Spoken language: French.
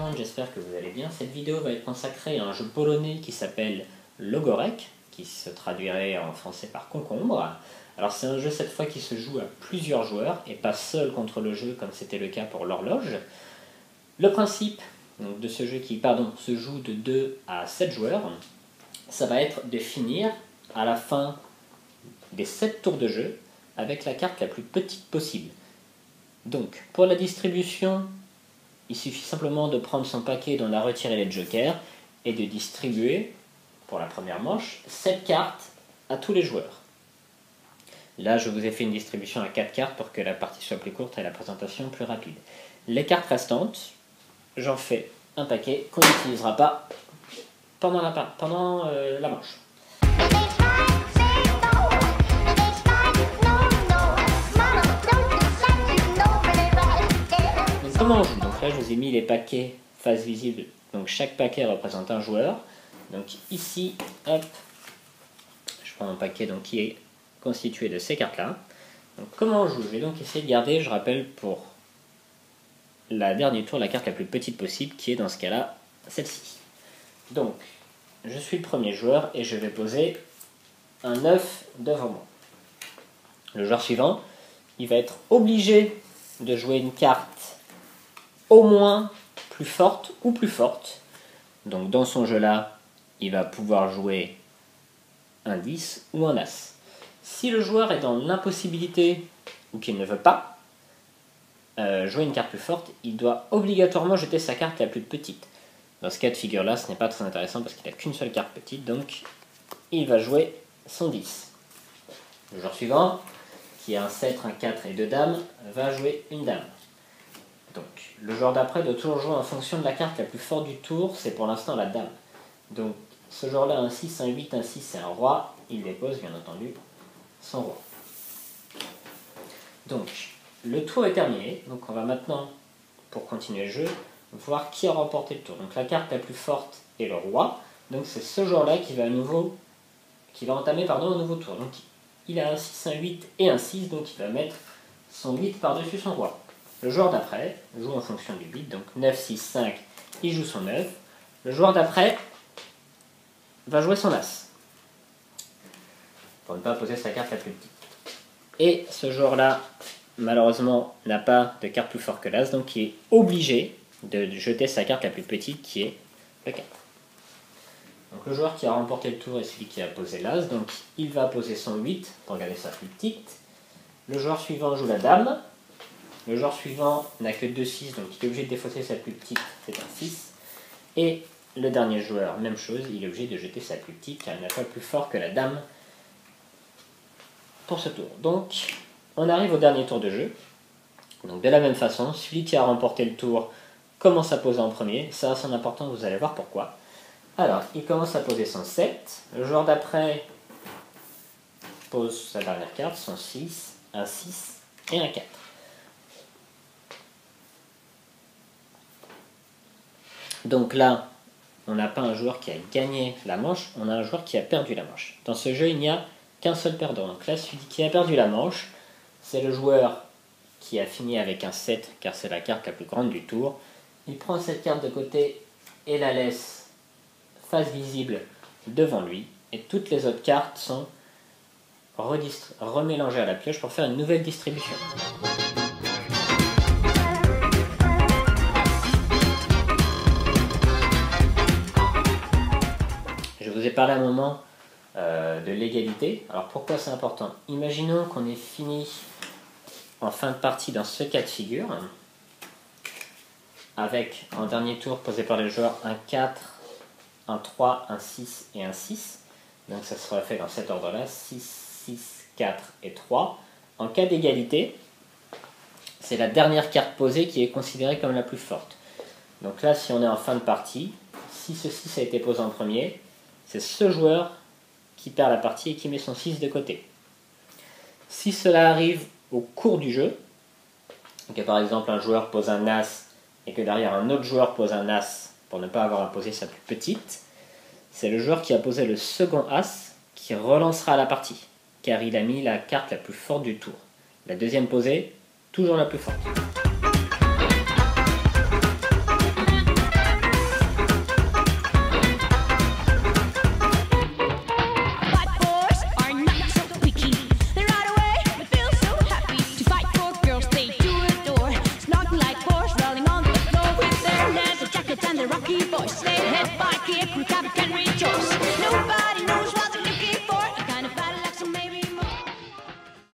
monde, j'espère que vous allez bien. Cette vidéo va être consacrée à un jeu polonais qui s'appelle Logorek, qui se traduirait en français par concombre. Alors c'est un jeu cette fois qui se joue à plusieurs joueurs et pas seul contre le jeu comme c'était le cas pour l'horloge. Le principe donc, de ce jeu qui se joue de 2 à 7 joueurs, ça va être de finir à la fin des 7 tours de jeu avec la carte la plus petite possible. Donc pour la distribution, il suffit simplement de prendre son paquet dont on a retiré les jokers et de distribuer, pour la première manche, 7 cartes à tous les joueurs. Là, je vous ai fait une distribution à 4 cartes pour que la partie soit plus courte et la présentation plus rapide. Les cartes restantes, j'en fais un paquet qu'on n'utilisera pas pendant la manche. Comment on joue? Donc là je vous ai mis les paquets face visible, donc chaque paquet représente un joueur. Donc ici, hop, je prends un paquet donc, qui est constitué de ces cartes là. Donc comment on joue? Je vais donc essayer de garder, je rappelle pour la dernière tour, la carte la plus petite possible qui est dans ce cas là celle-ci. Donc je suis le premier joueur et je vais poser un 9 devant moi. Le joueur suivant, il va être obligé de jouer une carte au moins plus forte ou plus forte. Donc dans son jeu là, il va pouvoir jouer un 10 ou un As. Si le joueur est dans l'impossibilité ou qu'il ne veut pas jouer une carte plus forte, il doit obligatoirement jeter sa carte la plus petite. Dans ce cas de figure là, ce n'est pas très intéressant parce qu'il n'a qu'une seule carte petite, donc il va jouer son 10. Le joueur suivant, qui a un 7, un 4 et 2 dames, va jouer une dame. Donc, le joueur d'après doit toujours jouer en fonction de la carte la plus forte du tour, c'est pour l'instant la dame. Donc, ce joueur-là, un 6, un 8, un 6 et un roi, il dépose bien entendu son roi. Donc, le tour est terminé, donc on va maintenant, pour continuer le jeu, voir qui a remporté le tour. Donc la carte la plus forte est le roi, donc c'est ce joueur-là qui va entamer un nouveau tour. Donc il a un 6, un 8 et un 6, donc il va mettre son 8 par-dessus son roi. Le joueur d'après joue en fonction du 8, donc 9, 6, 5, il joue son 9. Le joueur d'après va jouer son As, pour ne pas poser sa carte la plus petite. Et ce joueur-là, malheureusement, n'a pas de carte plus forte que l'As, donc il est obligé de jeter sa carte la plus petite, qui est le 4. Donc le joueur qui a remporté le tour est celui qui a posé l'As, donc il va poser son 8 pour garder sa plus petite. Le joueur suivant joue la dame. Le joueur suivant n'a que 2 6, donc il est obligé de défausser sa plus petite, c'est un 6. Et le dernier joueur, même chose, il est obligé de jeter sa plus petite, car il n'a pas plus fort que la dame pour ce tour. Donc, on arrive au dernier tour de jeu. Donc de la même façon, celui qui a remporté le tour commence à poser en premier. Ça a son importance, vous allez voir pourquoi. Alors, il commence à poser son 7. Le joueur d'après pose sa dernière carte, son 6, un 6 et un 4. Donc là, on n'a pas un joueur qui a gagné la manche, on a un joueur qui a perdu la manche. Dans ce jeu, il n'y a qu'un seul perdant. Donc là, celui qui a perdu la manche, c'est le joueur qui a fini avec un 7, car c'est la carte la plus grande du tour. Il prend cette carte de côté et la laisse face visible devant lui. Et toutes les autres cartes sont remélangées à la pioche pour faire une nouvelle distribution. Je vous ai parlé à un moment de l'égalité. Alors pourquoi c'est important? Imaginons qu'on ait fini en fin de partie dans ce cas de figure, avec en dernier tour posé par les joueurs un 4, un 3, un 6 et un 6. Donc ça sera fait dans cet ordre-là, 6, 6, 4 et 3. En cas d'égalité, c'est la dernière carte posée qui est considérée comme la plus forte. Donc là, si on est en fin de partie, si ce 6 a été posé en premier, c'est ce joueur qui perd la partie et qui met son 6 de côté. Si cela arrive au cours du jeu, que par exemple un joueur pose un As et que derrière un autre joueur pose un As pour ne pas avoir à poser sa plus petite, c'est le joueur qui a posé le second As qui relancera la partie, car il a mis la carte la plus forte du tour. La deuxième posée, toujours la plus forte. rookie voice, led head by Kid, who can rejoice. Nobody knows what